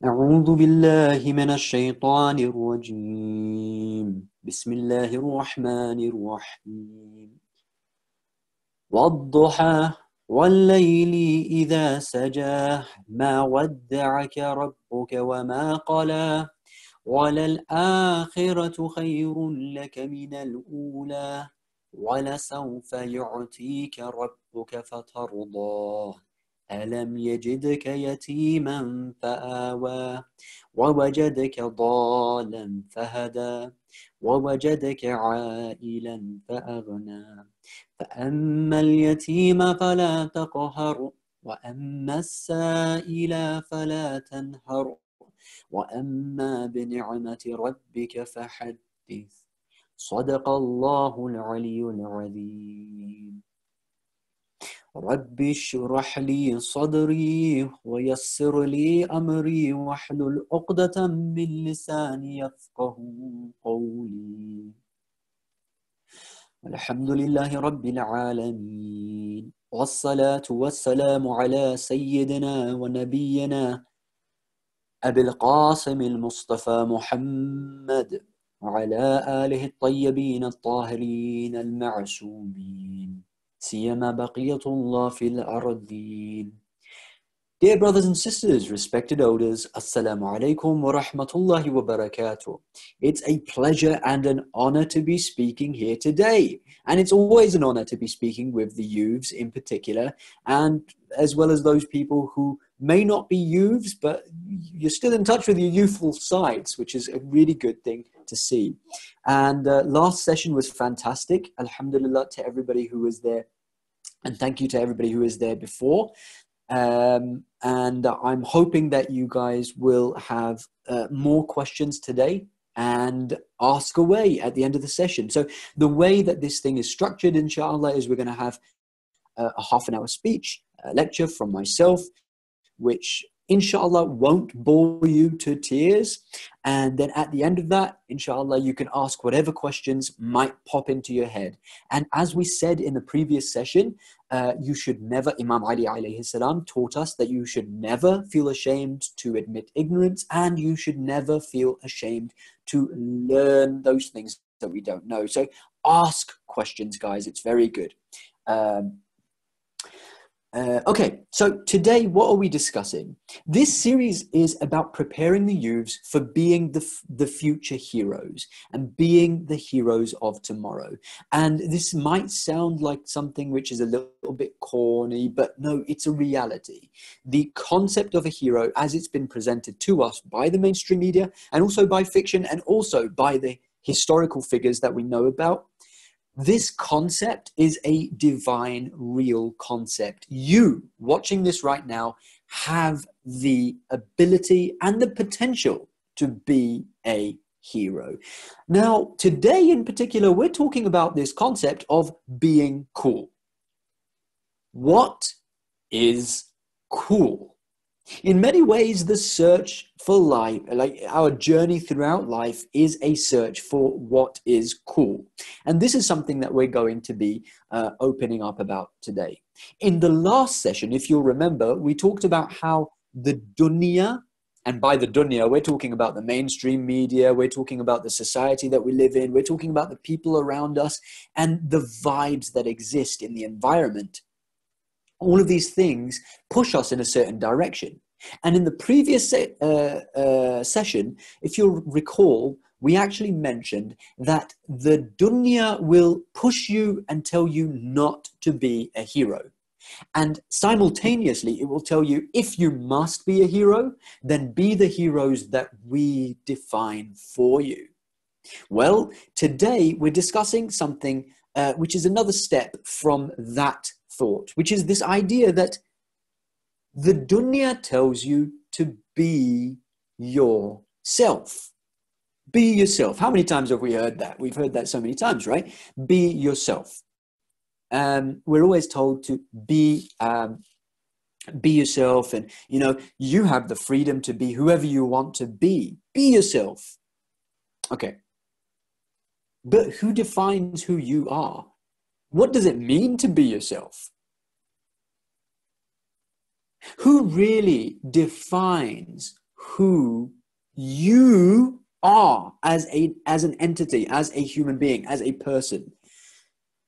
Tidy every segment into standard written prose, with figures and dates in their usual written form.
أعوذ بالله من الشيطان الرجيم بسم الله الرحمن الرحيم والضحى والليل إذا سجى ما ودعك ربك وما قلى وللآخرة خير لك من الأولى ولسوف يعطيك ربك فترضى ألم يجدك يتيما فآوى ووجدك ضالا فهدى ووجدك عائلا فأغنى فأما اليتيم فلا تقهر وأما السائل فلا تنهر وأما بنعمة ربك فحدث صدق الله العلي العظيم رب اشرح لي صدري ويسر لي أمري واحلل عقدة من لساني يفقه قولي الحمد لله رب العالمين والصلاة والسلام على سيدنا ونبينا أبي القاسم المصطفى محمد وعلى آله الطيبين الطاهرين المعصومين سيما بقية الله في الأرضين. Dear brothers and sisters, respected elders, Assalamu alaikum wa rahmatullahi wa barakatuh. It's a pleasure and an honor to be speaking here today. And it's always an honor to be speaking with the youths in particular, and as well as those people who may not be youths, but you're still in touch with your youthful sides, which is a really good thing to see. And last session was fantastic. Alhamdulillah to everybody who was there. And thank you to everybody who was there before. And I'm hoping that you guys will have more questions today and ask away at the end of the session. So the way that this thing is structured, inshallah, is we're going to have a half an hour speech, a lecture from myself, which inshallah won't bore you to tears. And then at the end of that, inshallah, you can ask whatever questions might pop into your head. And as we said in the previous session, you should never, Imam Ali alayhi salam taught us that you should never feel ashamed to admit ignorance, and you should never feel ashamed to learn those things that we don't know. So ask questions, guys. It's very good. Okay, so today, what are we discussing? This series is about preparing the youths for being the future heroes and being the heroes of tomorrow. And this might sound like something which is a little bit corny, but no, it's a reality. The concept of a hero, as it's been presented to us by the mainstream media and also by fiction and also by the historical figures that we know about, this concept is a divine, real concept. You, watching this right now, have the ability and the potential to be a hero. Now, today in particular, we're talking about this concept of being cool. What is cool? In many ways, the search for life, like our journey throughout life, is a search for what is cool. And this is something that we're going to be opening up about today. In the last session, if you'll remember, we talked about how the dunya, and by the dunya, we're talking about the mainstream media, we're talking about the society that we live in, we're talking about the people around us, and the vibes that exist in the environment. All of these things push us in a certain direction. And in the previous session, if you'll recall, we actually mentioned that the dunya will push you and tell you not to be a hero. And simultaneously, it will tell you, if you must be a hero, then be the heroes that we define for you. Well, today we're discussing something which is another step from that thought, which is this idea that the dunya tells you to be yourself. Be yourself. How many times have we heard that? We've heard that so many times, right? Be yourself. We're always told to be yourself, and you have the freedom to be whoever you want to be. Be yourself. Okay. But who defines who you are? What does it mean to be yourself? Who really defines who you are as an entity, as a human being, as a person.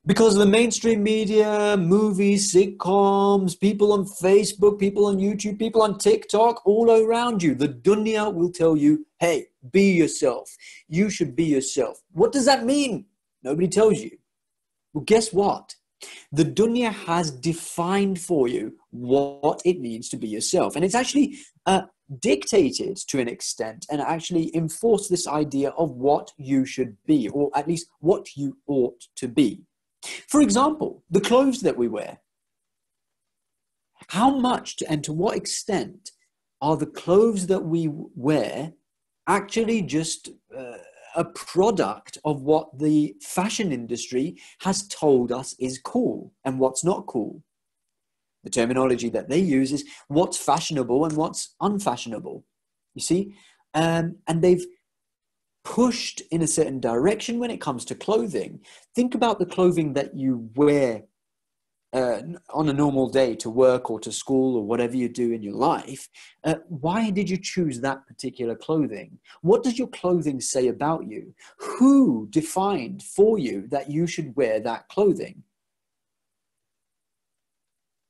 Because the mainstream media, movies, sitcoms, people on Facebook, people on YouTube, people on TikTok, all around you, the dunya will tell you, hey, be yourself. You should be yourself. What does that mean? Nobody tells you. Well, guess what? The dunya has defined for you what it means to be yourself. And it's actually dictated to an extent and actually enforced this idea of what you should be, or at least what you ought to be. For example, the clothes that we wear. How much and to what extent are the clothes that we wear actually just a product of what the fashion industry has told us is cool and what's not cool? The terminology that they use is what's fashionable and what's unfashionable. You see? And they've pushed in a certain direction when it comes to clothing. Think about the clothing that you wear on a normal day to work or to school or whatever you do in your life. Why did you choose that particular clothing? What does your clothing say about you? Who defined for you that you should wear that clothing?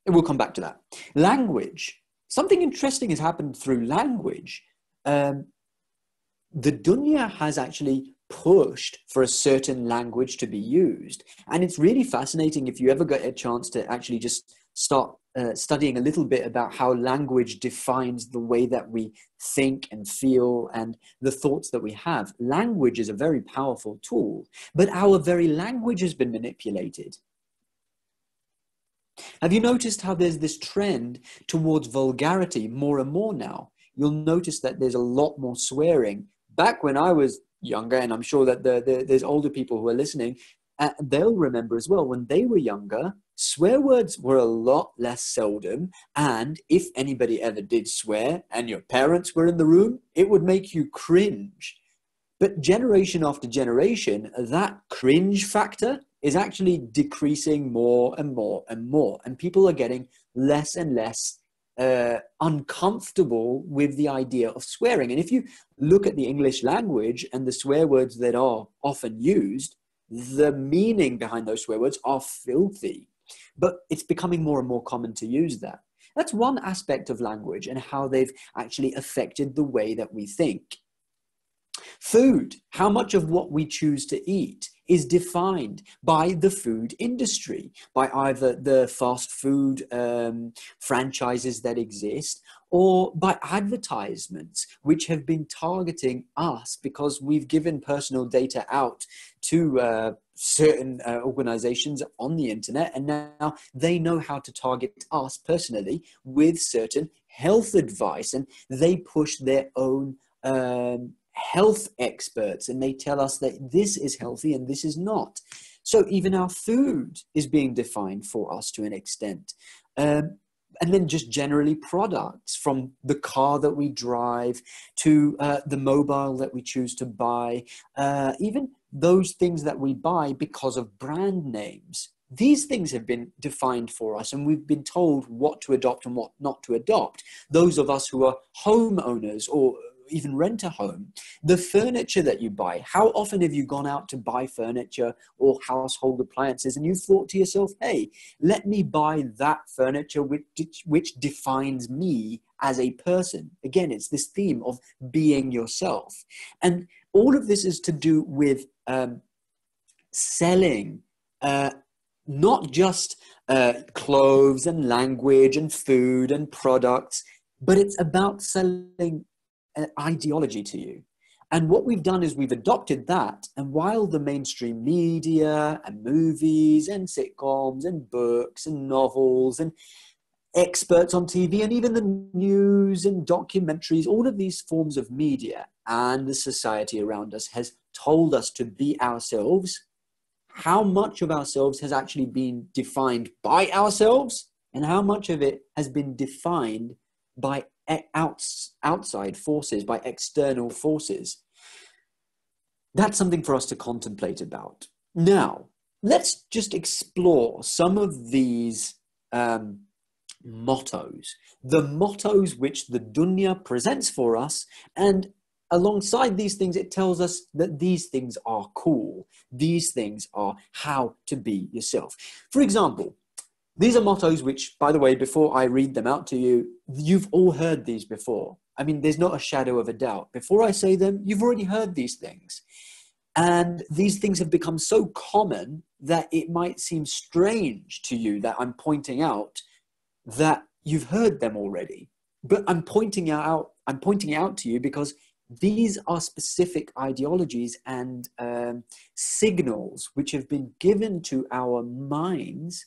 And we'll come back to that. Language. Something interesting has happened through language. The dunya has actually pushed for a certain language to be used. And it's really fascinating if you ever get a chance to actually just start studying a little bit about how language defines the way that we think and feel and the thoughts that we have. Language is a very powerful tool, but our very language has been manipulated. Have you noticed how there's this trend towards vulgarity more and more now? You'll notice that there's a lot more swearing. Back when I was younger, and I'm sure that there's older people who are listening, they'll remember as well, when they were younger, swear words were a lot less seldom. And if anybody ever did swear and your parents were in the room, it would make you cringe. But generation after generation, that cringe factor is actually decreasing more and more and more. And people are getting less and less uncomfortable with the idea of swearing. And if you look at the English language and the swear words that are often used, the meaning behind those swear words are filthy. But it's becoming more and more common to use that. That's one aspect of language and how they've actually affected the way that we think. Food, how much of what we choose to eat is defined by the food industry, by either the fast food franchises that exist or by advertisements which have been targeting us because we've given personal data out to certain organizations on the internet, and now they know how to target us personally with certain health advice, and they push their own health experts and they tell us that this is healthy and this is not. So even our food is being defined for us to an extent. And then just generally products, from the car that we drive to the mobile that we choose to buy, even those things that we buy because of brand names. These things have been defined for us and we've been told what to adopt and what not to adopt. Those of us who are homeowners or even rent a home, the furniture that you buy, how often have you gone out to buy furniture or household appliances and you thought to yourself, hey, let me buy that furniture which defines me as a person? Again, it's this theme of being yourself. And all of this is to do with selling, not just clothes and language and food and products, but it's about selling an ideology to you. And what we've done is we've adopted that. And while the mainstream media and movies and sitcoms and books and novels and experts on TV and even the news and documentaries, all of these forms of media and the society around us has told us to be ourselves, how much of ourselves has actually been defined by ourselves and how much of it has been defined by outside forces, by external forces. That's something for us to contemplate about. Now, let's just explore some of these mottos. The mottos which the dunya presents for us, and alongside these things, it tells us that these things are cool. These things are how to be yourself. For example, these are mottos which, by the way, before I read them out to you, you've all heard these before. I mean, there's not a shadow of a doubt. Before I say them, you've already heard these things. And these things have become so common that it might seem strange to you that I'm pointing out that you've heard them already. But I'm pointing it out to you because these are specific ideologies and signals which have been given to our minds,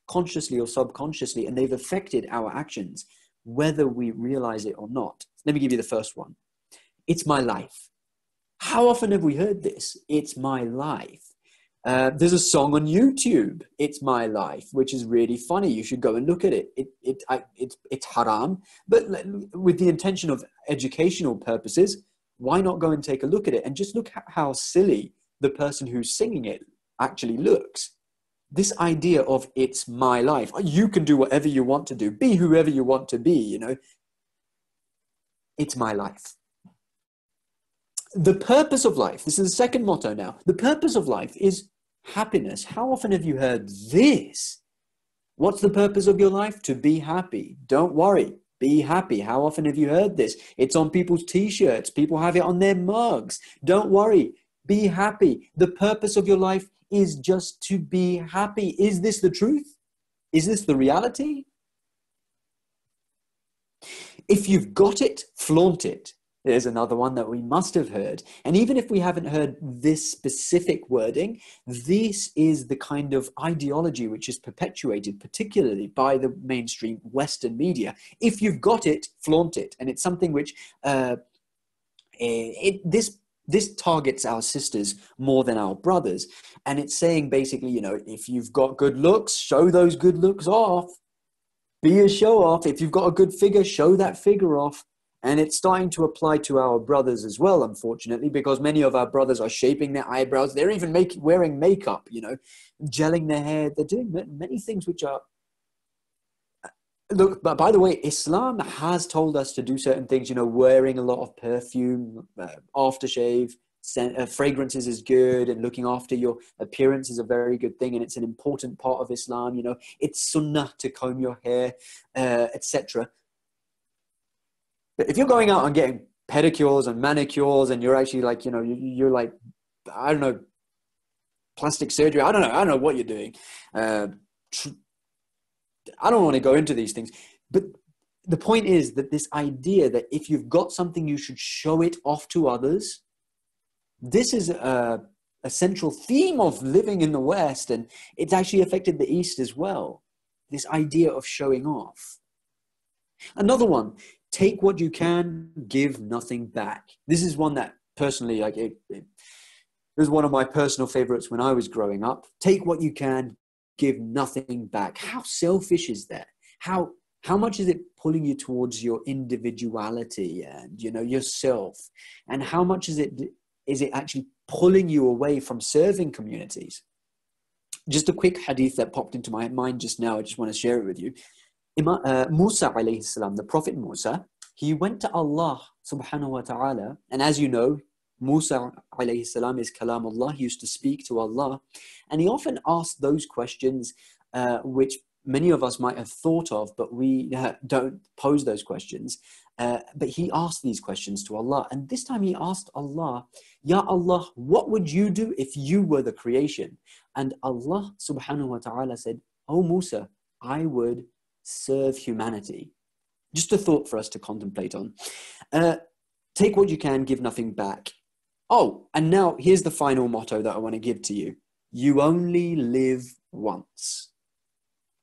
consciously or subconsciously, and they've affected our actions, whether we realize it or not. Let me give you the first one. It's my life. How often have we heard this? It's my life. There's a song on YouTube, It's My Life, which is really funny. You should go and look at it. It's haram, but with the intention of educational purposes, why not go and take a look at it and just look at how silly the person who's singing it actually looks. This idea of it's my life. You can do whatever you want to do. Be whoever you want to be, you know. It's my life. The purpose of life, this is the second motto now. The purpose of life is happiness. How often have you heard this? What's the purpose of your life? To be happy. Don't worry. Be happy. How often have you heard this? It's on people's t-shirts. People have it on their mugs. Don't worry. Be happy. The purpose of your life is just to be happy. Is this the truth? Is this the reality? If you've got it, flaunt it. There's another one that we must have heard. And even if we haven't heard this specific wording, this is the kind of ideology which is perpetuated, particularly by the mainstream Western media. If you've got it, flaunt it. And it's something which this targets our sisters more than our brothers. And it's saying basically, you know, if you've got good looks, show those good looks off. Be a show off. If you've got a good figure, show that figure off. And it's starting to apply to our brothers as well, unfortunately, because many of our brothers are shaping their eyebrows. They're even wearing makeup, you know, gelling their hair. They're doing many things which are... Look, but by the way, Islam has told us to do certain things, you know, wearing a lot of perfume, aftershave, fragrances is good, and looking after your appearance is a very good thing, and it's an important part of Islam, you know. It's sunnah to comb your hair, etc. But if you're going out and getting pedicures and manicures and you're actually like, you know, you're like, I don't know, plastic surgery, I don't know what you're doing. I don't want to go into these things. But the point is that this idea that if you've got something, you should show it off to others. This is a central theme of living in the West, and it's actually affected the East as well. This idea of showing off. Another one. Take what you can, give nothing back. This is one that personally, like it was one of my personal favorites when I was growing up. Take what you can, give nothing back. How selfish is that? How much is it pulling you towards your individuality and, you know, yourself? And how much is it actually pulling you away from serving communities? Just a quick hadith that popped into my mind just now. I just want to share it with you. Musa alayhi salam, the Prophet Musa, he went to Allah subhanahu wa ta'ala, and as you know, Musa alayhi salam is kalamullah. He used to speak to Allah, and he often asked those questions which many of us might have thought of, but we don't pose those questions. But he asked these questions to Allah, and this time he asked Allah, Ya Allah, what would you do if you were the creation? And Allah subhanahu wa ta'ala said, Oh Musa, I would serve humanity. Just a thought for us to contemplate on. Take what you can, give nothing back. Oh, and now here's the final motto that I want to give to you. You only live once.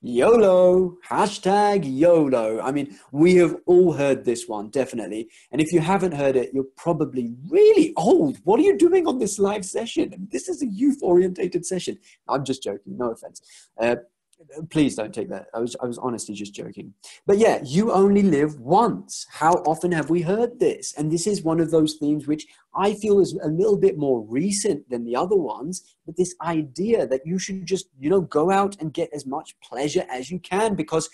YOLO, hashtag YOLO. I mean, we have all heard this one, definitely. And if you haven't heard it, you're probably really old. What are you doing on this live session? This is a youth-orientated session. I'm just joking, no offense. Please don't take that. I was honestly just joking. But yeah, you only live once. How often have we heard this? And this is one of those themes which I feel is a little bit more recent than the other ones. But this idea that you should just, you know, go out and get as much pleasure as you can, because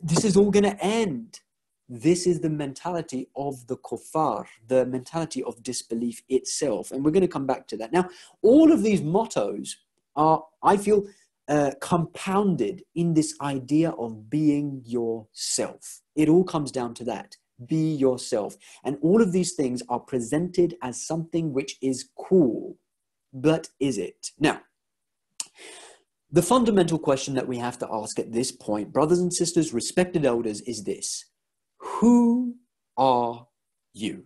This is all going to end. This is the mentality of the kuffar, the mentality of disbelief itself. And we're going to come back to that. Now, all of these mottos are, I feel, compounded in this idea of being yourself. It all comes down to that. Be yourself. And all of these things are presented as something which is cool. But is it? Now, the fundamental question that we have to ask at this point, brothers and sisters, respected elders, is this. Who are you?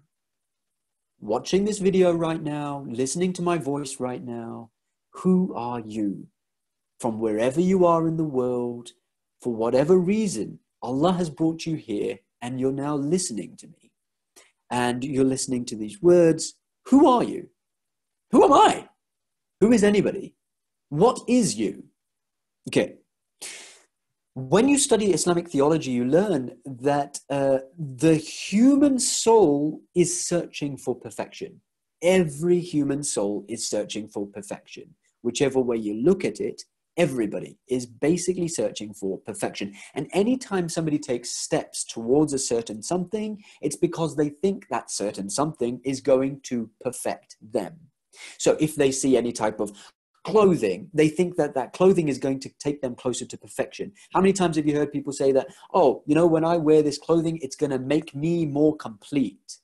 Watching this video right now, listening to my voice right now, who are you? From wherever you are in the world, for whatever reason, Allah has brought you here and you're now listening to me. And you're listening to these words. Who are you? Who am I? Who is anybody? What is you? Okay. When you study Islamic theology, you learn that the human soul is searching for perfection. Every human soul is searching for perfection. Whichever way you look at it, everybody is basically searching for perfection. And anytime somebody takes steps towards a certain something, it's because they think that certain something is going to perfect them. So if they see any type of clothing, they think that that clothing is going to take them closer to perfection. How many times have you heard people say that, oh, you know, when I wear this clothing, it's going to make me more complete?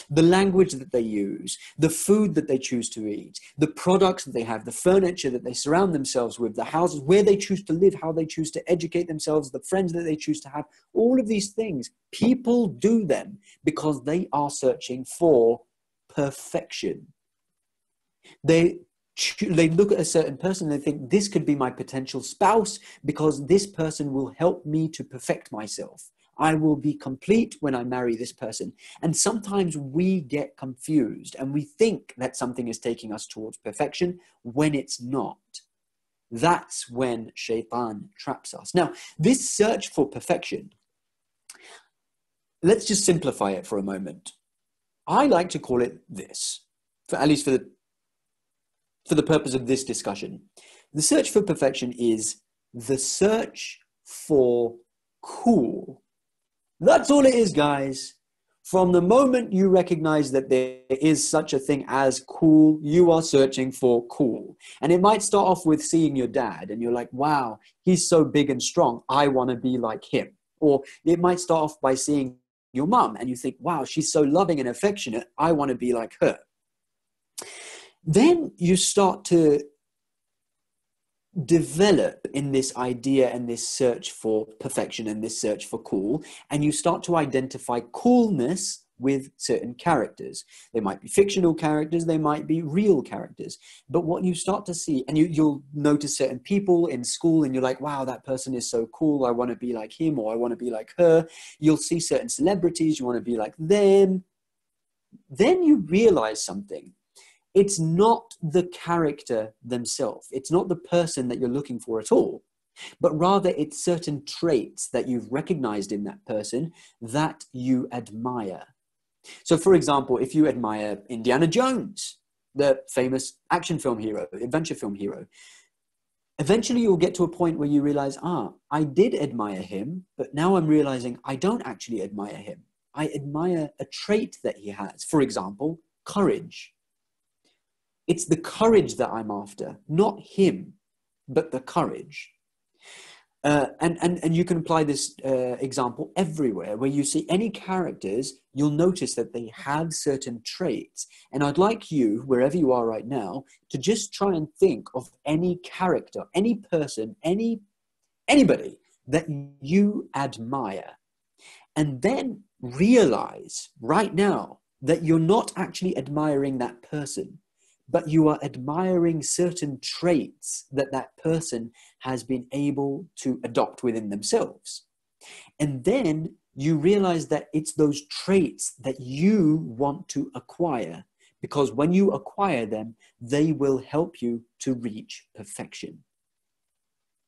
The language that they use, the food that they choose to eat, the products that they have, the furniture that they surround themselves with, the houses, where they choose to live, how they choose to educate themselves, the friends that they choose to have, all of these things, people do them because they are searching for perfection. They look at a certain person and they think, this could be my potential spouse because this person will help me to perfect myself. I will be complete when I marry this person. And sometimes we get confused and we think that something is taking us towards perfection when it's not. That's when shaitan traps us. Now, this search for perfection, let's just simplify it for a moment. I like to call it this, at least for the purpose of this discussion. The search for perfection is the search for cool. That's all it is, guys. From the moment you recognize that there is such a thing as cool, you are searching for cool. And it might start off with seeing your dad and you're like, wow, he's so big and strong. I want to be like him. Or it might start off by seeing your mum and you think, wow, she's so loving and affectionate. I want to be like her. Then you start to develop in this idea and this search for perfection and this search for cool, and you start to identify coolness with certain characters. They might be fictional characters, they might be real characters. But what you start to see, and you'll notice certain people in school and you're like, wow, that person is so cool, I want to be like him or I want to be like her. You'll see certain celebrities, you want to be like them. Then you realize something. It's not the character themselves. It's not the person that you're looking for at all, but rather it's certain traits that you've recognized in that person that you admire. So for example, if you admire Indiana Jones, the famous action film hero, adventure film hero, eventually you'll get to a point where you realize, I did admire him, but now I'm realizing I don't actually admire him. I admire a trait that he has. For example, courage. It's the courage that I'm after, not him, but the courage. And you can apply this example everywhere. Where you see any characters, you'll notice that they have certain traits. And I'd like you, wherever you are right now, to just try and think of any character, any person, anybody that you admire. And then realize right now that you're not actually admiring that person, but you are admiring certain traits that that person has been able to adopt within themselves. And then you realize that it's those traits that you want to acquire, because when you acquire them, they will help you to reach perfection.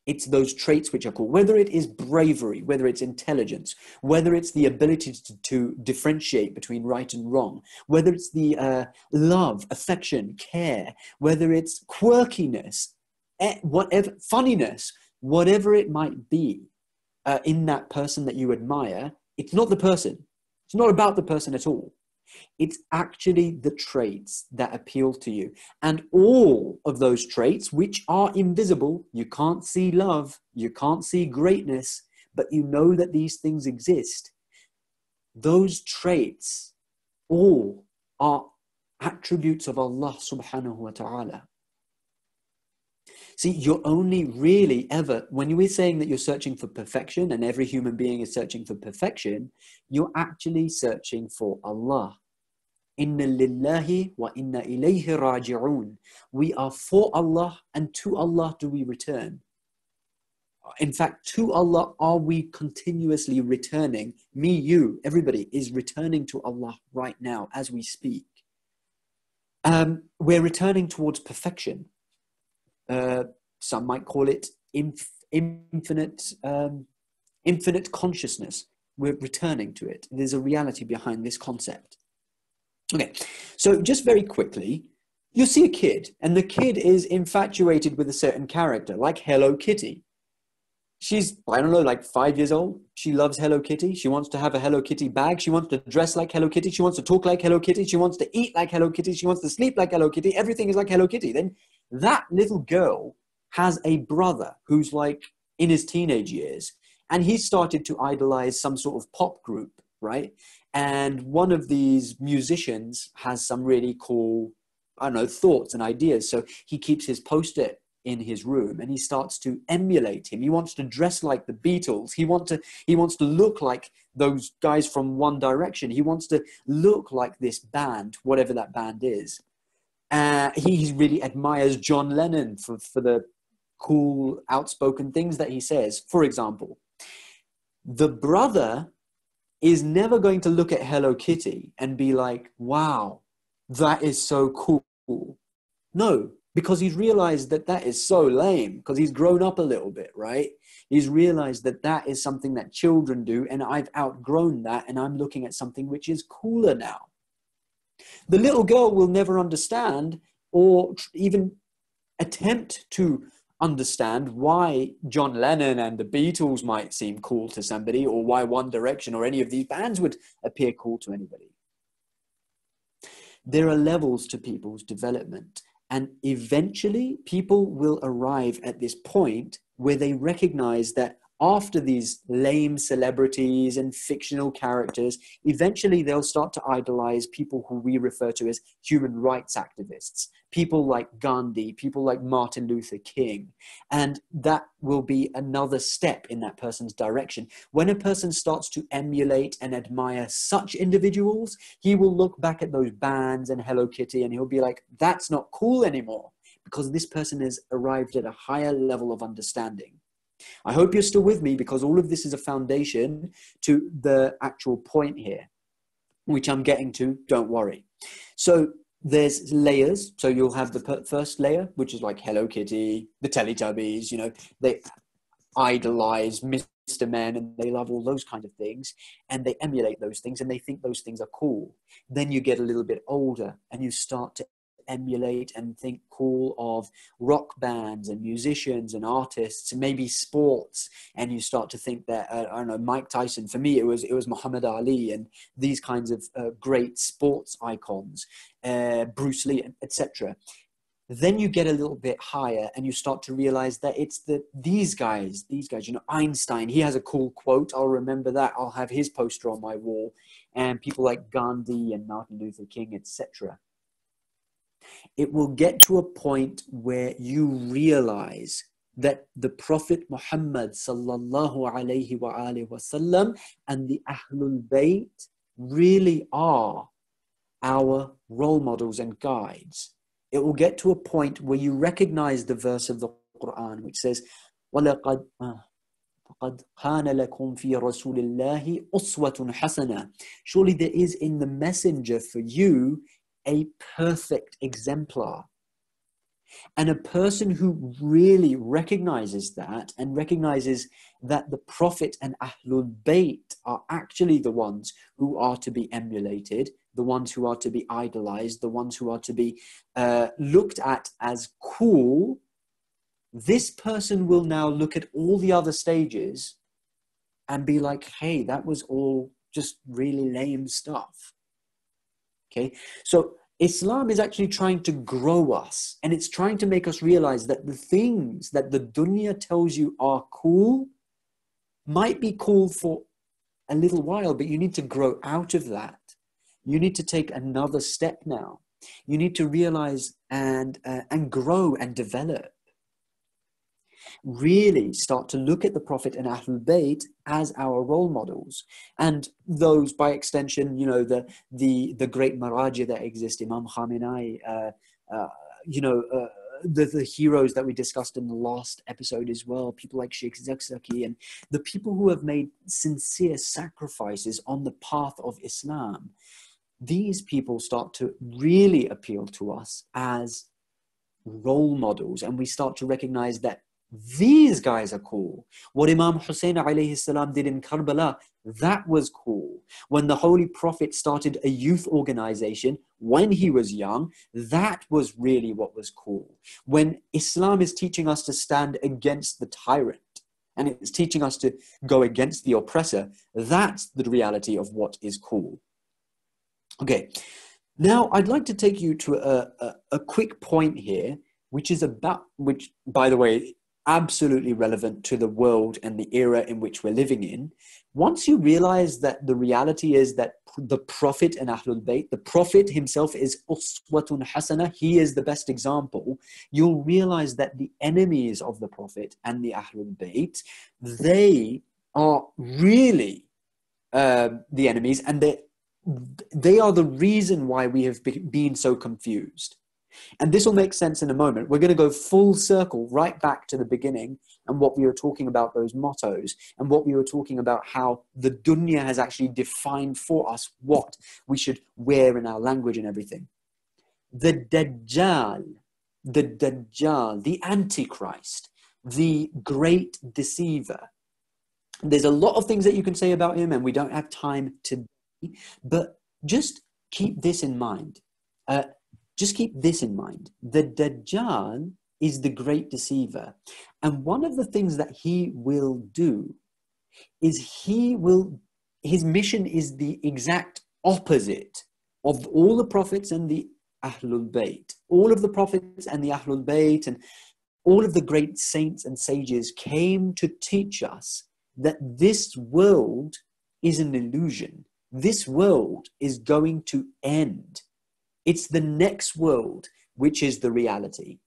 It's those traits which are cool, whether it is bravery, whether it's intelligence, whether it's the ability to differentiate between right and wrong, whether it's the love, affection, care, whether it's quirkiness, whatever, funniness, whatever it might be. in that person that you admire, it's not the person. It's not about the person at all. It's actually the traits that appeal to you. And all of those traits, which are invisible, you can't see love, you can't see greatness, but you know that these things exist. Those traits all are attributes of Allah subhanahu wa ta'ala. See, you're only really ever, when we're saying that you're searching for perfection, and every human being is searching for perfection, you're actually searching for Allah. Inna lillahi wa inna ilayhi raji'un. We are for Allah, and to Allah do we return. In fact, to Allah are we continuously returning. Me, you, everybody is returning to Allah right now as we speak. We're returning towards perfection. Some might call it infinite consciousness. We're returning to it. There's a reality behind this concept. Okay, so just very quickly, you see a kid, and the kid is infatuated with a certain character, like Hello Kitty. She's, I don't know, like 5 years old. She loves Hello Kitty. She wants to have a Hello Kitty bag. She wants to dress like Hello Kitty. She wants to talk like Hello Kitty. She wants to eat like Hello Kitty. She wants to sleep like Hello Kitty. Everything is like Hello Kitty. Then that little girl has a brother who's like in his teenage years, and he started to idolize some sort of pop group, right? And one of these musicians has some really cool, I don't know, thoughts and ideas. So he keeps his poster in his room and he starts to emulate him. He wants to dress like the Beatles. He wants to look like those guys from One Direction. He wants to look like this band, whatever that band is. He really admires John Lennon for the cool, outspoken things that he says. For example, the brother is never going to look at Hello Kitty and be like, wow, that is so cool. No, because he's realized that that is so lame, because he's grown up a little bit, right? He's realized that that is something that children do, and I've outgrown that, and I'm looking at something which is cooler now. The little girl will never understand or even attempt to understand why John Lennon and the Beatles might seem cool to somebody, or why One Direction or any of these bands would appear cool to anybody. There are levels to people's development, and eventually people will arrive at this point where they recognize that after these lame celebrities and fictional characters, eventually they'll start to idolize people who we refer to as human rights activists, people like Gandhi, people like Martin Luther King. And that will be another step in that person's direction. When a person starts to emulate and admire such individuals, he will look back at those bands and Hello Kitty and he'll be like, that's not cool anymore, because this person has arrived at a higher level of understanding. I hope you're still with me, because all of this is a foundation to the actual point here, which I'm getting to, don't worry. So there's layers. So you'll have the first layer, which is like Hello Kitty, the Teletubbies, you know, they idolize Mr. Men and they love all those kind of things, and they emulate those things and they think those things are cool. Then you get a little bit older and you start to emulate and think cool of rock bands and musicians and artists, and maybe sports, and you start to think that I don't know, Mike Tyson. For me, it was Muhammad Ali and these kinds of great sports icons, Bruce Lee, etc. Then you get a little bit higher and you start to realize that it's these guys, you know, Einstein, he has a cool quote. I'll remember that. I'll have his poster on my wall, and people like Gandhi and Martin Luther King, etc. It will get to a point where you realize that the Prophet Muhammad sallallahu alayhi wa alihi wasallam and the Ahlul Bayt really are our role models and guides. It will get to a point where you recognize the verse of the Quran which says, وَلَقَدْ كَانَ لَكُمْ فِي رَسُولِ اللَّهِ أُسْوَةٌ حَسَنَةٌ. Surely there is in the messenger for you a perfect exemplar. And a person who really recognizes that, and recognizes that the Prophet and Ahlul Bayt are actually the ones who are to be emulated, the ones who are to be idolized, the ones who are to be looked at as cool, this person will now look at all the other stages and be like, hey, that was all just really lame stuff. Okay, so Islam is actually trying to grow us, and it's trying to make us realize that the things that the dunya tells you are cool might be cool for a little while, but you need to grow out of that. You need to take another step now. You need to realize and grow and develop. Really start to look at the Prophet and Ahlul Bayt as our role models, and those, by extension, you know, the great Maraji that exist, Imam Khamenei, the heroes that we discussed in the last episode as well, people like Sheikh Zakzaki, and the people who have made sincere sacrifices on the path of Islam. These people start to really appeal to us as role models, and we start to recognize that these guys are cool. What Imam Hussein alayhi salam did in Karbala, that was cool. When the Holy Prophet started a youth organization when he was young, that was really what was cool. When Islam is teaching us to stand against the tyrant, and it's teaching us to go against the oppressor, that's the reality of what is cool. Okay, now I'd like to take you to a quick point here, which, by the way, absolutely relevant to the world and the era in which we're living in. Once you realize that the reality is that the Prophet and Ahlul Bayt, the Prophet himself is uswatun hasana, he is the best example, you'll realize that the enemies of the Prophet and the Ahlul Bayt, they are really the enemies, and they are the reason why we have been so confused. And this will make sense in a moment. We're going to go full circle right back to the beginning and what we were talking about, those mottos, and what we were talking about, how the dunya has actually defined for us what we should wear in our language and everything. The Dajjal, the Antichrist, the great deceiver. There's a lot of things that you can say about him, and we don't have time today, but just keep this in mind. Just keep this in mind. The Dajjal is the great deceiver. And one of the things that he will do is his mission is the exact opposite of all the prophets and the Ahlul Bayt. All of the prophets and the Ahlul Bayt and all of the great saints and sages came to teach us that this world is an illusion. This world is going to end. It's the next world, which is the reality.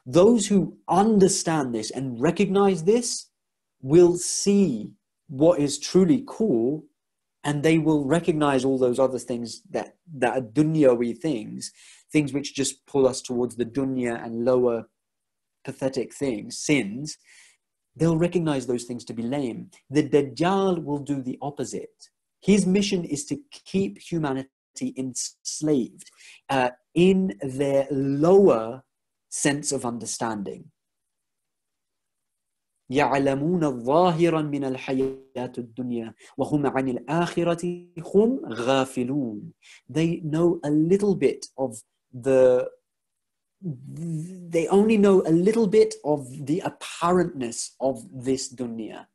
Those who understand this and recognize this will see what is truly cool, and they will recognize all those other things that are dunyawi things which just pull us towards the dunya and lower pathetic things, sins. They'll recognize those things to be lame. The Dajjal will do the opposite. His mission is to keep humanity enslaved in their lower sense of understanding. يَعْلَمُونَ ظَاهِرًا مِنَ الْحَيَاةِ الدُّنْيَا وَهُمْ عَنِ الْآخِرَةِ هُمْ غَافِلُونَ. They know a little bit of they only know a little bit of the apparentness of this dunya.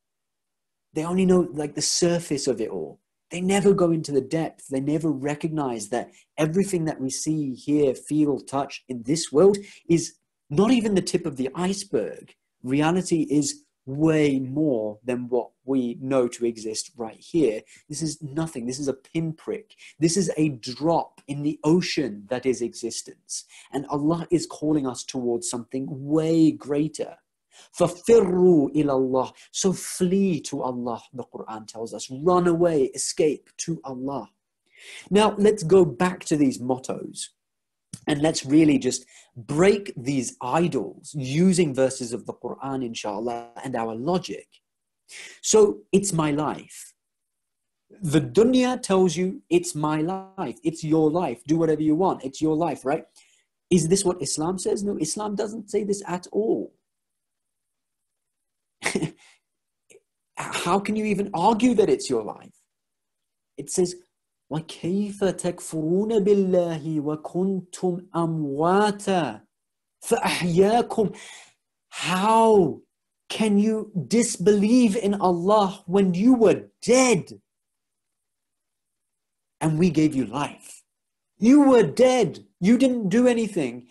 They only know like the surface of it all. They never go into the depth. They never recognize that everything that we see, hear, feel, touch in this world is not even the tip of the iceberg. Reality is way more than what we know to exist right here. This is nothing. This is a pinprick. This is a drop in the ocean that is existence. And Allah is calling us towards something way greater. فَفِرُّوا إِلَى اللَّهِ. So flee to Allah, the Quran tells us. Run away, escape to Allah. Now, let's go back to these mottos. And let's really just break these idols using verses of the Quran, inshallah, and our logic. So, it's my life. The dunya tells you it's my life. It's your life. Do whatever you want. It's your life, right? Is this what Islam says? No, Islam doesn't say this at all. How can you even argue that it's your life? It says, وَكَيْفَ تَكْفُرُونَ بِاللَّهِ وَكُنْتُمْ أَمْوَاتًا فَأَحْيَاكُمْ. How Can you disbelieve in Allah when you were dead and we gave you life? You were dead. You didn't do anything.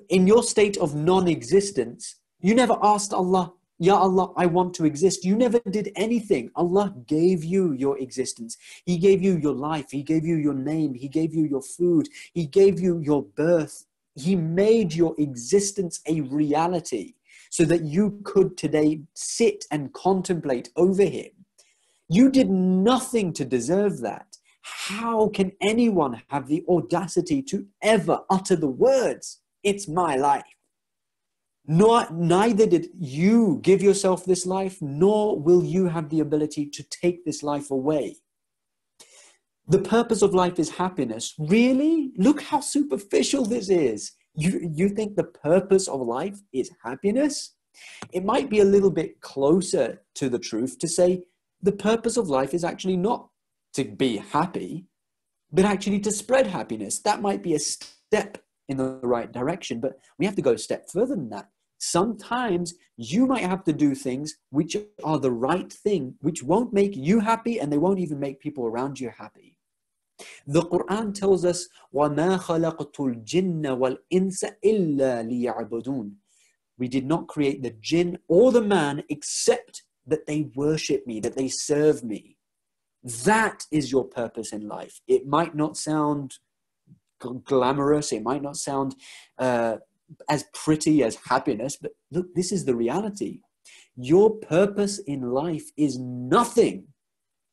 In your state of non-existence, you never asked Allah, Ya Allah, I want to exist. You never did anything. Allah gave you your existence. He gave you your life. He gave you your name. He gave you your food. He gave you your birth. He made your existence a reality so that you could today sit and contemplate over Him. You did nothing to deserve that. How can anyone have the audacity to ever utter the words, "It's my life"? Neither did you give yourself this life, nor will you have the ability to take this life away. The purpose of life is happiness. Really? Look how superficial this is. You think the purpose of life is happiness? It might be a little bit closer to the truth to say the purpose of life is actually not to be happy, but actually to spread happiness. That might be a step in the right direction, but we have to go a step further than that. Sometimes you might have to do things which are the right thing, which won't make you happy, and they won't even make people around you happy. The Quran tells us, وَمَا خَلَقْتُ الْجِنَّ وَالْإِنسَ إِلَّا لِيَعْبُدُونَ. We did not create the jinn or the man except that they worship me, that they serve me. That is your purpose in life. It might not sound glamorous, it might not sound as pretty as happiness, but look, this is the reality. Your purpose in life is nothing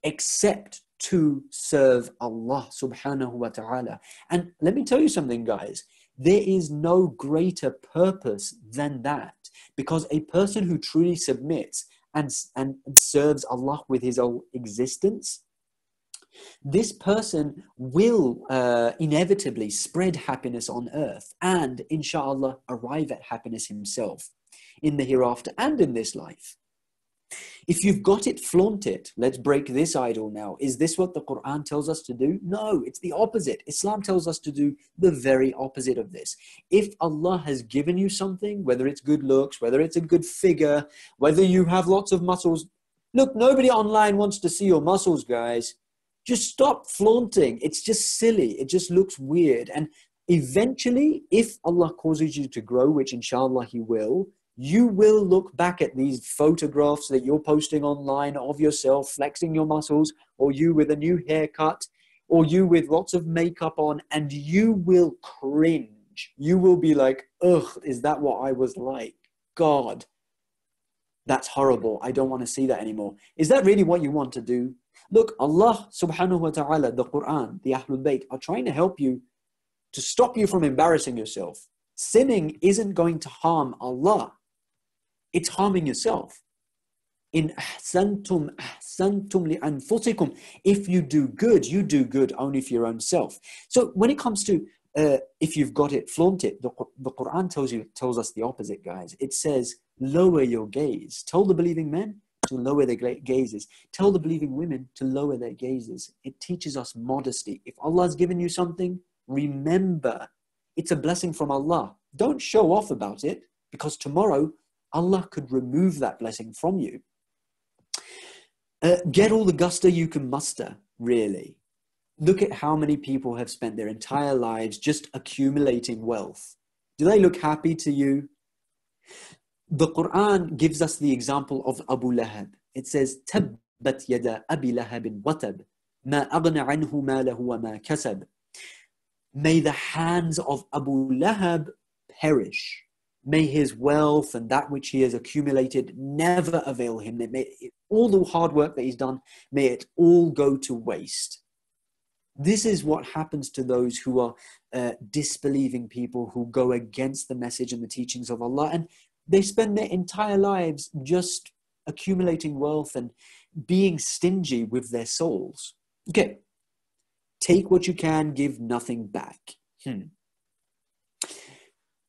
except to serve Allah subhanahu wa ta'ala. And let me tell you something, guys. There is no greater purpose than that, because a person who truly submits and serves Allah with his whole existence, this person will inevitably spread happiness on earth and, inshallah, arrive at happiness himself in the hereafter and in this life. If you've got it, flaunt it. Let's break this idol now. Is this what the Quran tells us to do? No, it's the opposite. Islam tells us to do the very opposite of this. If Allah has given you something, whether it's good looks, whether it's a good figure, whether you have lots of muscles, look, nobody online wants to see your muscles, guys. Just stop flaunting. It's just silly. It just looks weird. And eventually, if Allah causes you to grow, which inshallah He will, you will look back at these photographs that you're posting online of yourself flexing your muscles, or you with a new haircut, or you with lots of makeup on, and you will cringe. You will be like, ugh, is that what I was like? God, that's horrible. I don't want to see that anymore. Is that really what you want to do? Look, Allah subhanahu wa ta'ala, the Quran, the Ahlul Bayt are trying to help you to stop you from embarrassing yourself. Sinning isn't going to harm Allah. It's harming yourself. In ahsantum, ahsantum li anfusikum. If you do good only for your own self. So when it comes to if you've got it, flaunt it. The Quran tells us the opposite, guys. It says, lower your gaze. Tell the believing men to lower their gazes. Tell the believing women to lower their gazes. It teaches us modesty. If Allah has given you something, remember, it's a blessing from Allah. Don't show off about it, because tomorrow Allah could remove that blessing from you. Get all the gusto you can muster, really. Look at how many people have spent their entire lives just accumulating wealth. Do they look happy to you? The Quran gives us the example of Abu Lahab. It says, تَبَّتْ يَدَا أَبِي لَهَبٍ وَتَبْ مَا أَغْنَ عَنْهُ مَالَهُ وَمَا كَسَبْ. May the hands of Abu Lahab perish. May his wealth and that which he has accumulated never avail him. All the hard work that he's done, may it all go to waste. This is what happens to those who are disbelieving people, who go against the message and the teachings of Allah, and they spend their entire lives just accumulating wealth and being stingy with their souls. Okay, take what you can, give nothing back.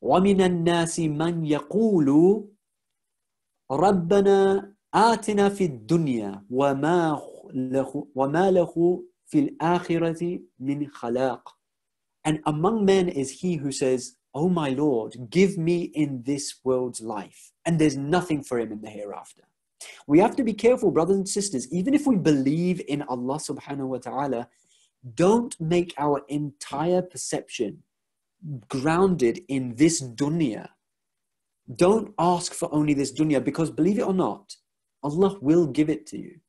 وَمِنَ النَّاسِ مَنْ يَقُولُ رَبَّنَا آتِنَا فِي الدُّنْيَا وَمَا لَهُ فِي الْآخِرَةِ مِنْ خَلَاقٍ. And among men is he who says, oh my Lord, give me in this world's life. And there's nothing for him in the hereafter. We have to be careful, brothers and sisters, even if we believe in Allah subhanahu wa ta'ala, don't make our entire perception grounded in this dunya. Don't ask for only this dunya, because believe it or not, Allah will give it to you.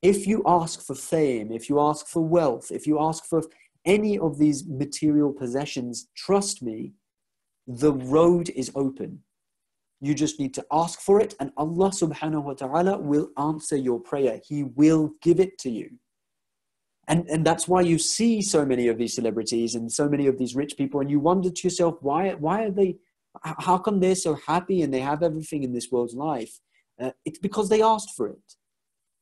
If you ask for fame, if you ask for wealth, if you ask for any of these material possessions, trust me, the road is open. You just need to ask for it, and Allah subhanahu wa ta'ala will answer your prayer. He will give it to you. And that's why you see so many of these celebrities and so many of these rich people, and you wonder to yourself, why are they, how come they're so happy and they have everything in this world's life? It's because they asked for it.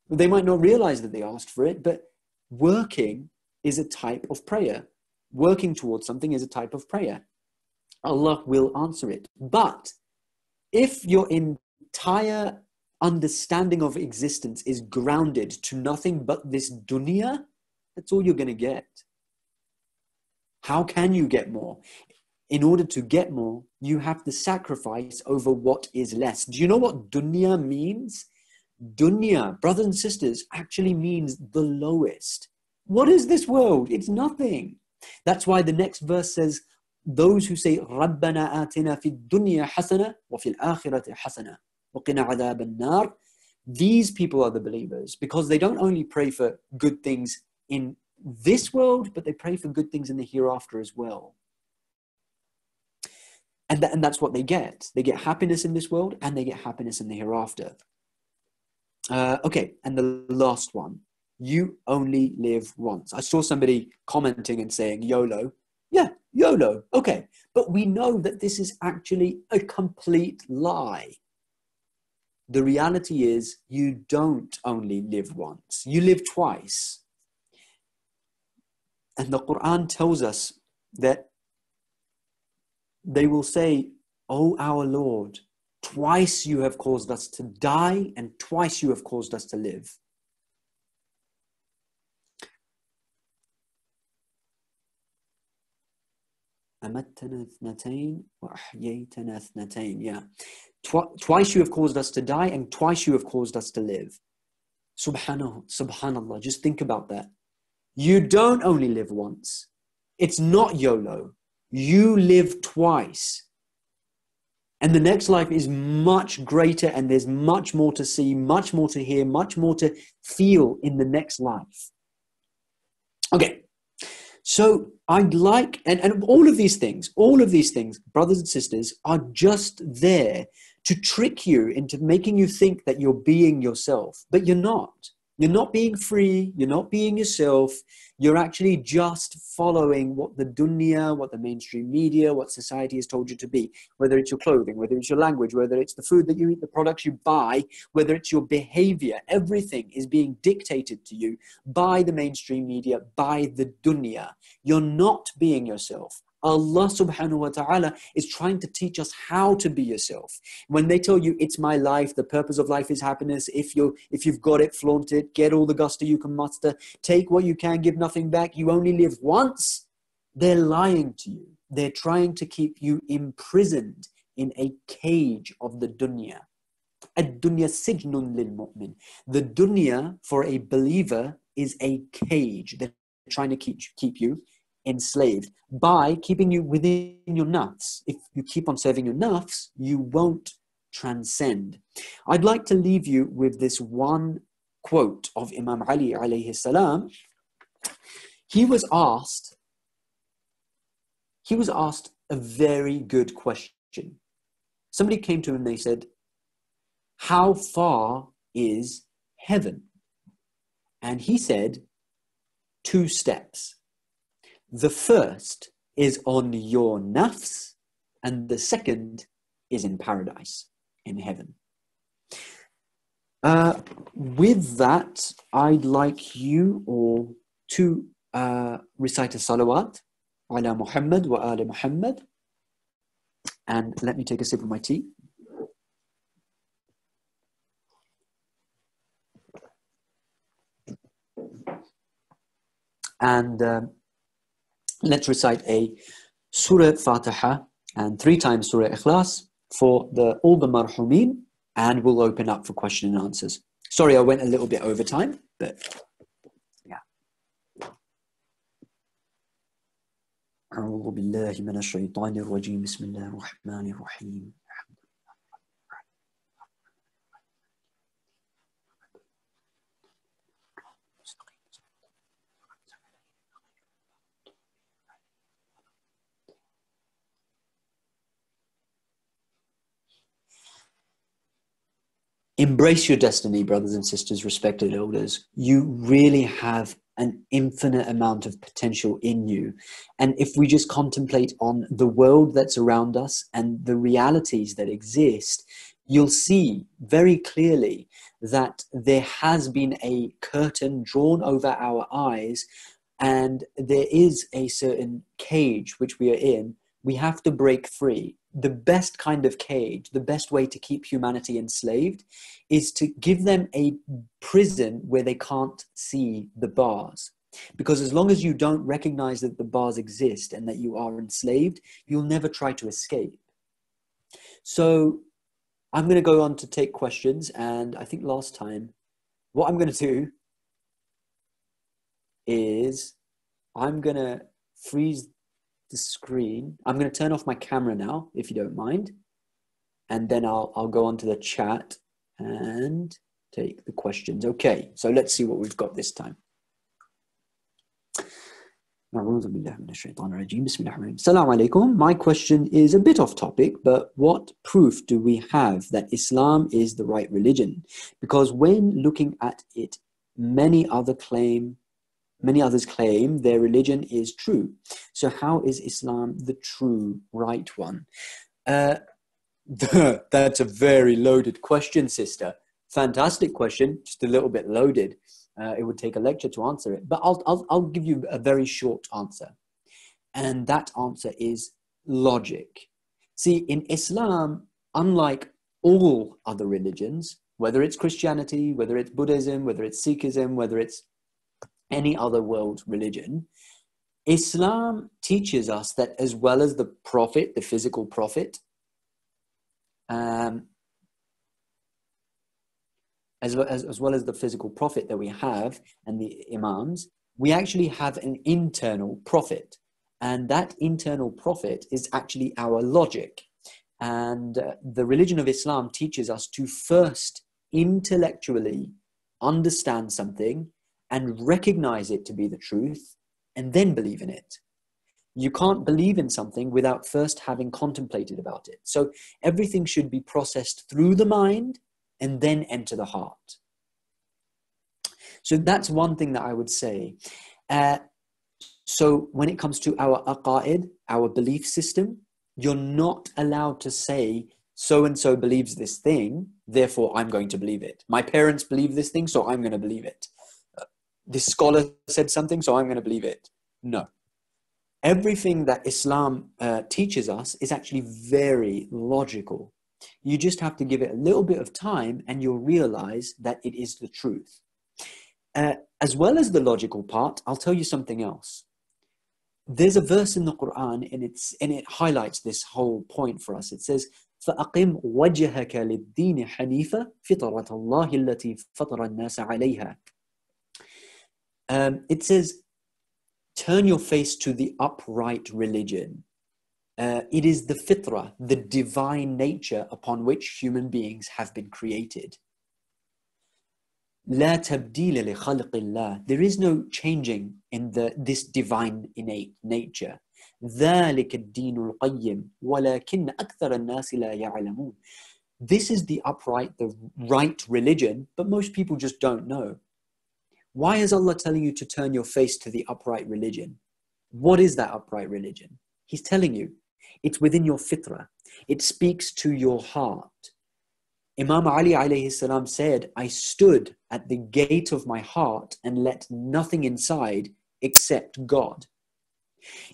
They might not realize that they asked for it, but working is a type of prayer. Working towards something is a type of prayer. Allah will answer it. But if your entire understanding of existence is grounded to nothing but this dunya, that's all you're going to get. How can you get more? In order to get more, you have to sacrifice over what is less. Do you know what dunya means? Dunya, brothers and sisters, actually means the lowest. What is this world? It's nothing. That's why the next verse says, those who say, رَبَّنَا آتِنَا فِي الدُّنْيَا حَسَنَةً وَفِي الْآخِرَةِ حَسَنَةً وَقِنَا عَذَابَ النَّارِ. These people are the believers, because they don't only pray for good things in this world, but they pray for good things in the hereafter as well. And that's what they get. They get happiness in this world, and they get happiness in the hereafter. Okay, and the last one. You only live once. I saw somebody commenting and saying YOLO. Yeah, YOLO. Okay, but we know that this is actually a complete lie. The reality is you don't only live once. You live twice. And the Quran tells us that they will say, "O our Lord, twice you have caused us to die, and twice you have caused us to live." Yeah. Twice you have caused us to die, and twice you have caused us to live. Subhanallah, just think about that. You don't only live once. It's not YOLO. You live twice. And the next life is much greater, and there's much more to see, much more to hear, much more to feel in the next life. Okay. So I'd like, and all of these things, brothers and sisters, are just there to trick you into making you think that you're being yourself, but you're not. You're not being free. You're not being yourself. You're actually just following what the dunya, what the mainstream media, what society has told you to be, whether it's your clothing, whether it's your language, whether it's the food that you eat, the products you buy, whether it's your behavior. Everything is being dictated to you by the mainstream media, by the dunya. You're not being yourself. Allah subhanahu wa ta'ala is trying to teach us how to be yourself. When they tell you it's my life, the purpose of life is happiness, if you've got it, flaunt it, get all the gusto you can muster, take what you can, give nothing back, you only live once, they're lying to you. They're trying to keep you imprisoned in a cage of the dunya. Ad-dunya sijnun lil mu'min. The dunya for a believer is a cage. They're trying to keep you enslaved by keeping you within your nafs. If you keep on serving your nafs, you won't transcend. I'd like to leave you with this one quote of Imam Ali alayhi salam. He was asked a very good question. Somebody came to him and they said, "How far is heaven?" And he said, 2 steps. The first is on your nafs, and the second is in paradise, in heaven. With that, I'd like you all to recite a salawat ala Muhammad wa ala Muhammad. And let me take a sip of my tea. And let's recite a Surah Fatiha and 3 times Surah Ikhlas for all the marhumin, and we'll open up for question and answers. Sorry, I went a little bit over time, but yeah. أعوذ بالله من الشيطان الرجيم بسم الله الرحمن الرحيم. Embrace your destiny, brothers and sisters, respected elders. You really have an infinite amount of potential in you. And if we just contemplate on the world that's around us and the realities that exist, you'll see very clearly that there has been a curtain drawn over our eyes, and there is a certain cage which we are in. We have to break free. The best kind of cage, the best way to keep humanity enslaved is to give them a prison where they can't see the bars. Because as long as you don't recognize that the bars exist and that you are enslaved, you'll never try to escape. So I'm going to go on to take questions. And I think last time, what I'm going to do is I'm going to freeze the screen. I'm going to turn off my camera now, if you don't mind. And then I'll go onto the chat and take the questions. Okay, so let's see what we've got this time. Assalamu alaikum. My question is a bit off topic, but what proof do we have that Islam is the right religion? Because when looking at it, many others claim their religion is true. So how is Islam the true right one? That's a very loaded question, sister. Fantastic question, just a little bit loaded. It would take a lecture to answer it, but I'll give you a very short answer. And that answer is logic. See, in Islam, unlike all other religions, whether it's Christianity, whether it's Buddhism, whether it's Sikhism, whether it's any other world religion, Islam teaches us that as well as the prophet, the physical prophet, as well as the physical prophet that we have and the imams, we actually have an internal prophet. And that internal prophet is actually our logic. And the religion of Islam teaches us to first intellectually understand something and recognize it to be the truth, and then believe in it. You can't believe in something without first having contemplated about it. So everything should be processed through the mind and then enter the heart. So that's one thing that I would say. So when it comes to our aqa'id, our belief system, you're not allowed to say, so-and-so believes this thing, therefore I'm going to believe it. My parents believe this thing, so I'm going to believe it. This scholar said something, so I'm going to believe it. No. Everything that Islam teaches us is actually very logical. You just have to give it a little bit of time and you'll realize that it is the truth. As well as the logical part, I'll tell you something else. There's a verse in the Quran and it highlights this whole point for us. It says, فَأَقِمْ وَجْهَكَ لِلدِّينِ حَنِيفًا فِطْرَةَ اللَّهِ الَّتِي فَطَرَ النَّاسَ عَلَيْهَا. It says, turn your face to the upright religion. It is the fitrah, the divine nature upon which human beings have been created. لا تبديل لخلق الله. There is no changing in this divine innate nature. ذلك الدين القيم ولكن أكثر الناس لا يعلمون. This is the upright, the right religion, but most people just don't know. Why is Allah telling you to turn your face to the upright religion? What is that upright religion? He's telling you, it's within your fitrah. It speaks to your heart. Imam Ali alayhi salam said, I stood at the gate of my heart and let nothing inside except God.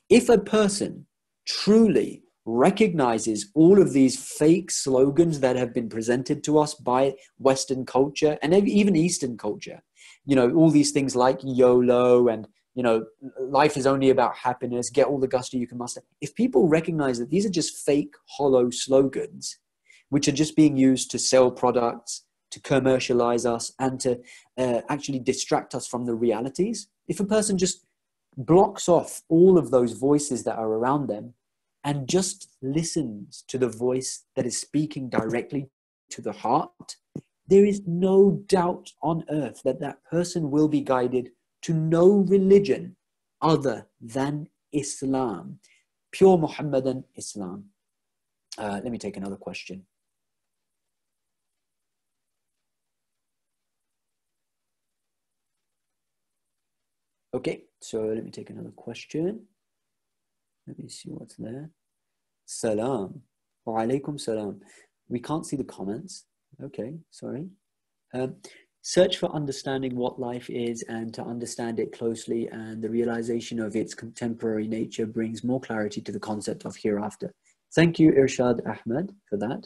If a person truly recognizes all of these fake slogans that have been presented to us by Western culture and even Eastern culture, you know, all these things like YOLO and you know, life is only about happiness, get all the gusto you can muster. If people recognize that these are just fake, hollow slogans, which are just being used to sell products, to commercialize us, and to actually distract us from the realities, if a person just blocks off all of those voices that are around them and just listens to the voice that is speaking directly to the heart, there is no doubt on earth that that person will be guided to no religion other than Islam, pure Muhammadan Islam. Let me take another question. Okay, so let me take another question. Let me see what's there. Salam. Wa alaikum salam. We can't see the comments. Okay, sorry. Search for understanding what life is and to understand it closely, and the realization of its contemporary nature brings more clarity to the concept of hereafter. Thank you, Irshad Ahmed, for that.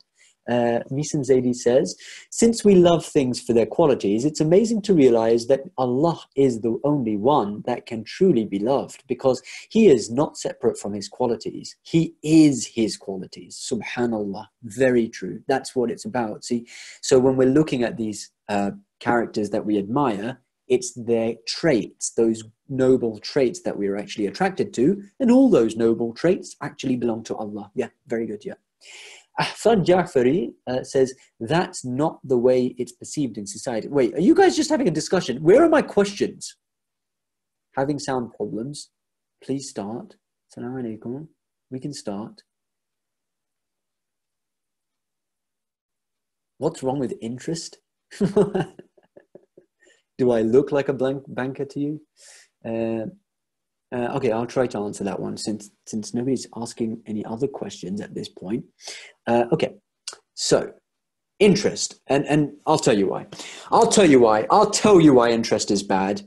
Misan Zaidi says, since we love things for their qualities, it's amazing to realize that Allah is the only one that can truly be loved, because he is not separate from his qualities. He is his qualities. Subhanallah. Very true. That's what it's about. See, so when we're looking at these characters that we admire, it's their traits, those noble traits that we are actually attracted to, and all those noble traits actually belong to Allah. Yeah, very good, yeah. Ahsan Jafari says, that's not the way it's perceived in society. Wait, are you guys just having a discussion? Where are my questions? Having sound problems? Please start. Assalamu alaikum. We can start. What's wrong with interest? Do I look like a banker to you? Okay, I'll try to answer that one since nobody's asking any other questions at this point. Okay, so interest, and I'll tell you why. I'll tell you why interest is bad.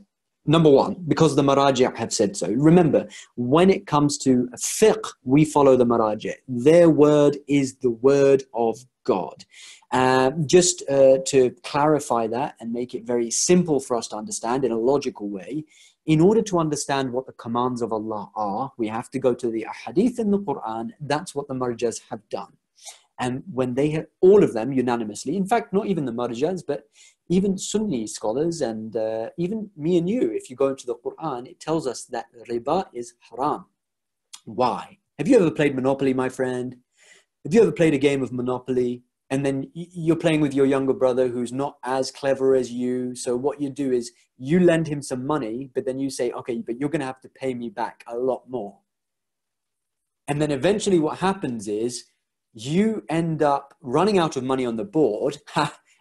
Number one, because the maraji' have said so. Remember, when it comes to fiqh, we follow the maraji'. Their word is the word of God. Just to clarify that and make it very simple for us to understand in a logical way, in order to understand what the commands of Allah are, we have to go to the hadith in the Quran. That's what the marjas have done. And when they have, all of them unanimously, in fact, not even the marjas, but even Sunni scholars and even me and you, if you go into the Quran, it tells us that riba is haram. Why? Have you ever played Monopoly, my friend? Have you ever played a game of Monopoly? And then you're playing with your younger brother who's not as clever as you. So what you do is you lend him some money, but then you say, okay, but you're going to have to pay me back a lot more. And then eventually what happens is you end up running out of money on the board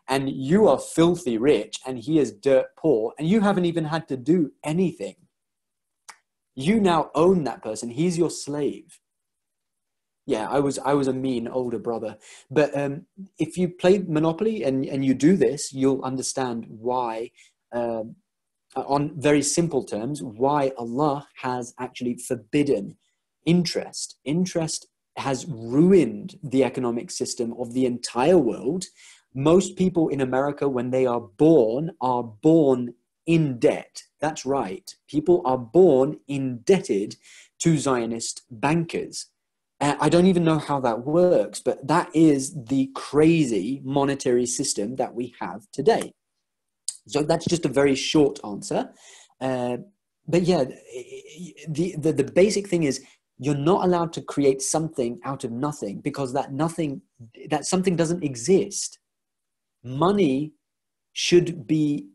and you are filthy rich and he is dirt poor and you haven't even had to do anything. You now own that person. He's your slave. Yeah, I was a mean older brother. But if you play Monopoly and you do this, you'll understand why, on very simple terms, why Allah has actually forbidden interest. Interest has ruined the economic system of the entire world. Most people in America, when they are born in debt. That's right. People are born indebted to Zionist bankers. I don't even know how that works, but that is the crazy monetary system that we have today. So that's just a very short answer. But yeah, the basic thing is you're not allowed to create something out of nothing, because that something doesn't exist. Money should be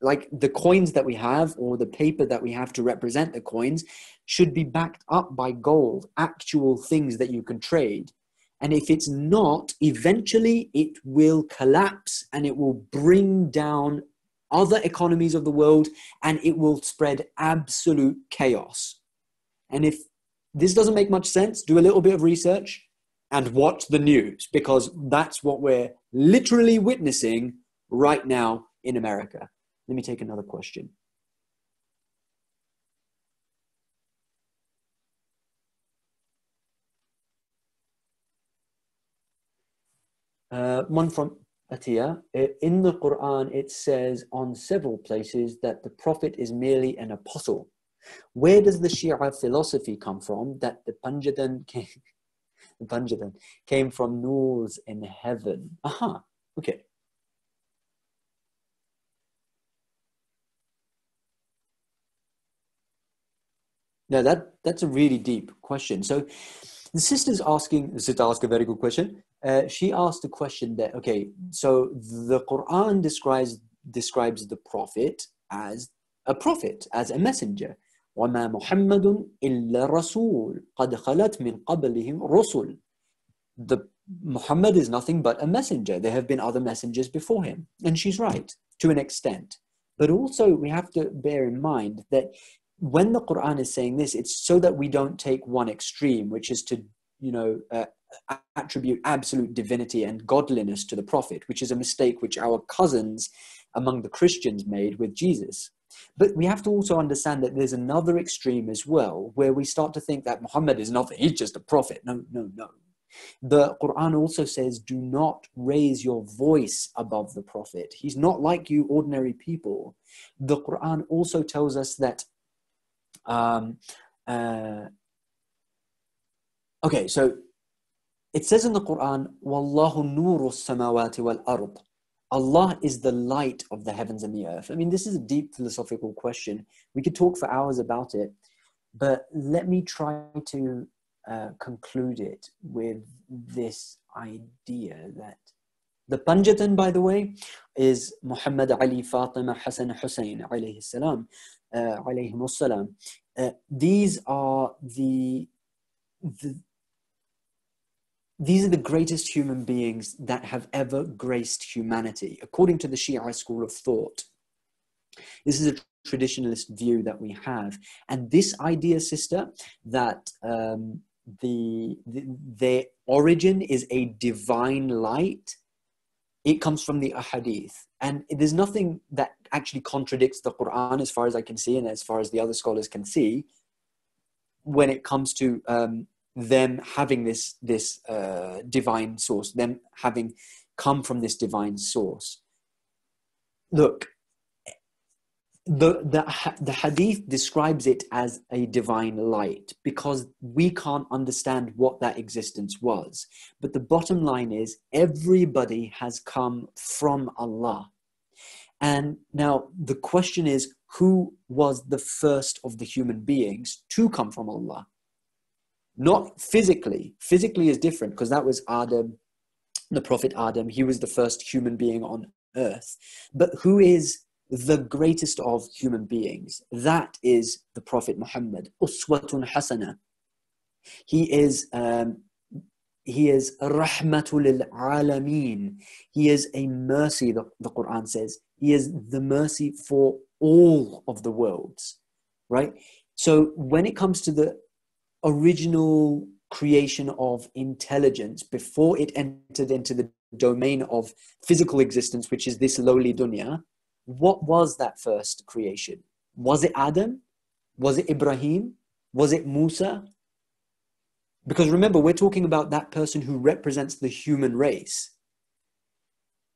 like the coins that we have, or the paper that we have to represent the coins, should be backed up by gold, actual things that you can trade. And if it's not, eventually it will collapse and it will bring down other economies of the world and it will spread absolute chaos. And if this doesn't make much sense, do a little bit of research and watch the news, because that's what we're literally witnessing right now in America. Let me take another question. One from Atiya. In the Quran, it says on several places that the Prophet is merely an apostle. Where does the Shia philosophy come from that the Panjatan came from noors in heaven? Aha, okay. Now that's a really deep question. So the sister asked a very good question. She asked a question that, okay, so the Quran describes the prophet, as a messenger. وَمَا مُحَمَّدٌ إِلَّا رَسُولٌ قَدْ خَلَتْ مِنْ قَبْلِهِمْ رُسُلٌ. The Muhammad is nothing but a messenger. There have been other messengers before him. And she's right, to an extent. But also we have to bear in mind that when the Quran is saying this, it's so that we don't take one extreme, which is to, attribute absolute divinity and godliness to the Prophet, which is a mistake which our cousins among the Christians made with Jesus. But we have to also understand that there's another extreme as well, where we start to think that Muhammad is nothing, he's just a prophet. No, no, no. The Quran also says, do not raise your voice above the Prophet. He's not like you ordinary people. The Quran also tells us that okay, so it says in the Quran, Wallahu nuru samawati wal ard. Allah is the light of the heavens and the earth. I mean, this is a deep philosophical question. We could talk for hours about it, but let me try to conclude it with this idea that the Panjatan, by the way, is Muhammad, Ali, Fatima, Hassan, Hussein, alayhi salam, alayhim salam. These are the greatest human beings that have ever graced humanity, according to the Shia school of thought. This is a traditionalist view that we have. And this idea, sister, that their origin is a divine light, it comes from the ahadith. And there's nothing that actually contradicts the Quran as far as I can see, and as far as the other scholars can see, when it comes to them having this divine source, them having come from this divine source. Look, the hadith describes it as a divine light because we can't understand what that existence was. But the bottom line is everybody has come from Allah. And now the question is, who was the first of the human beings to come from Allah? Not physically. Physically is different because that was Adam, the Prophet Adam. He was the first human being on earth. But who is the greatest of human beings? That is the Prophet Muhammad. Uswatun Hasana. He is rahmatul lil alameen. He is a mercy, the Quran says. He is the mercy for all of the worlds, right? So when it comes to the original creation of intelligence, before it entered into the domain of physical existence, which is this lowly dunya, what was that first creation? Was it Adam? Was it Ibrahim? Was it Musa? Because remember, we're talking about that person who represents the human race.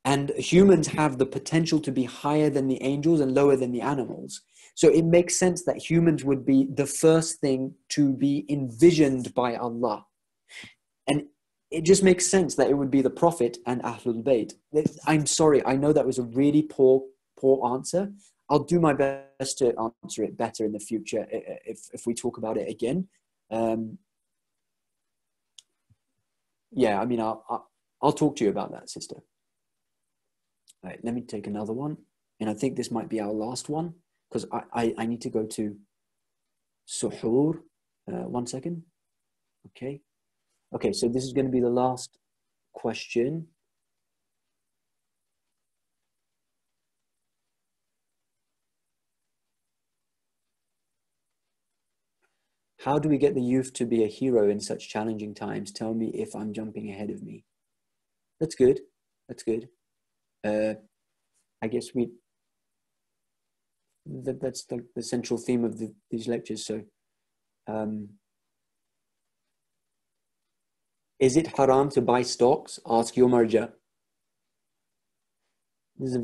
And humans have the potential to be higher than the angels and lower than the animals. So it makes sense that humans would be the first thing to be envisioned by Allah. And it just makes sense that it would be the Prophet and Ahlul Bayt. I'm sorry, I know that was a really poor answer. I'll do my best to answer it better in the future if we talk about it again. Yeah, I mean, I'll talk to you about that, sister. All right, let me take another one. And I think this might be our last one because I need to go to suhoor. 1 second. Okay. Okay, so this is going to be the last question. How do we get the youth to be a hero in such challenging times? Tell me if I'm jumping ahead of me. That's good. That's good. I guess that's the central theme of these lectures. So, is it haram to buy stocks? Ask your marja. This is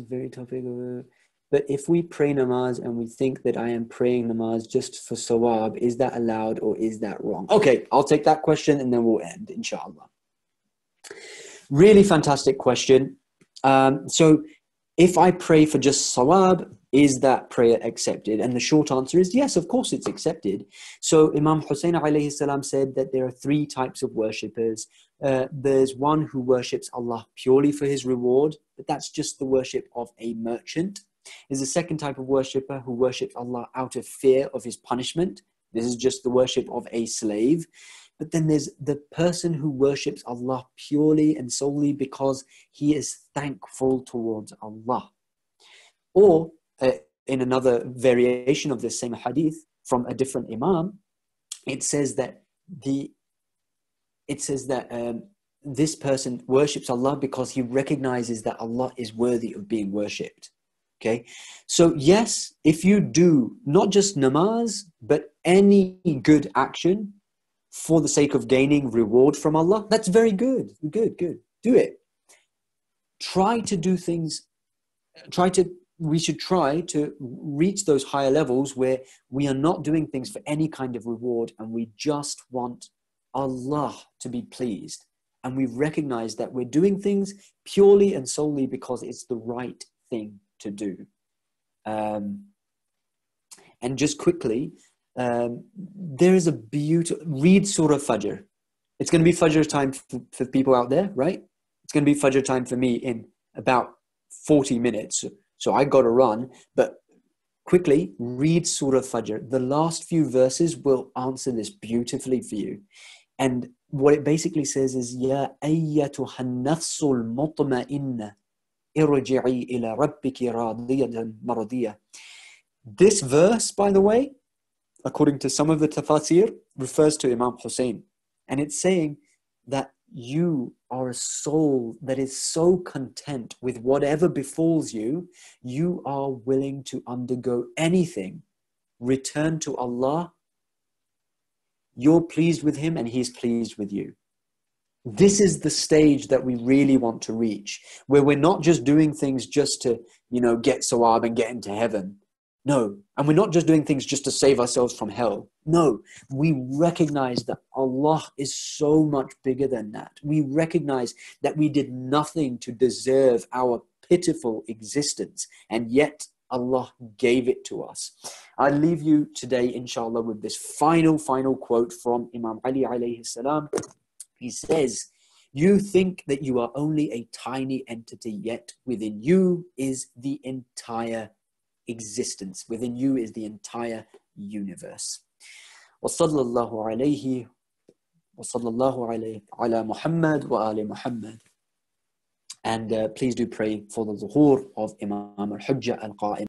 very topic. but if we pray namaz and we think that I am praying namaz just for sawab, is that allowed or is that wrong? Okay, I'll take that question and then we'll end, inshallah. Really fantastic question. So if I pray for just sawab, is that prayer accepted? And the short answer is yes, of course it's accepted. So Imam Hussein alayhi salam said that there are three types of worshippers. There's one who worships Allah purely for his reward, but that's just the worship of a merchant. There's a second type of worshipper who worships Allah out of fear of his punishment. This is just the worship of a slave. But then there's the person who worships Allah purely and solely because he is thankful towards Allah. Or in another variation of this same hadith from a different imam, it says that this person worships Allah because he recognizes that Allah is worthy of being worshipped. Okay, so yes, if you do not just namaz, but any good action for the sake of gaining reward from Allah, that's very good. Good. Do it. We should try to reach those higher levels where we are not doing things for any kind of reward and we just want Allah to be pleased. And we recognize that we're doing things purely and solely because it's the right thing to do. And just quickly, there is a beautiful, read Surah Fajr. It's going to be Fajr time for people out there, right? It's going to be Fajr time for me in about 40 minutes. So I got to run, but quickly read Surah Fajr. The last few verses will answer this beautifully for you. And what it basically says is, Ya ayyatuha an-nafsul mutma'inna irji'i ila rabbiki radiyatan maradiyah. This verse, by the way, according to some of the tafasir, refers to Imam Hussein. And it's saying that you are a soul that is so content with whatever befalls you, you are willing to undergo anything. Return to Allah. You're pleased with Him and He's pleased with you. This is the stage that we really want to reach, where we're not just doing things just to, get sawab and get into heaven. No. And we're not just doing things just to save ourselves from hell. No. We recognize that Allah is so much bigger than that. We recognize that we did nothing to deserve our pitiful existence, and yet Allah gave it to us. I leave you today, inshallah, with this final quote from Imam Ali alayhi salam. He says, you think that you are only a tiny entity, yet within you is the entire existence. Within you is the entire universe. وصلى الله عليه وصلى الله على محمد وآل محمد. And please do pray for the zuhur of Imam al-Hujjah al-Qa'im.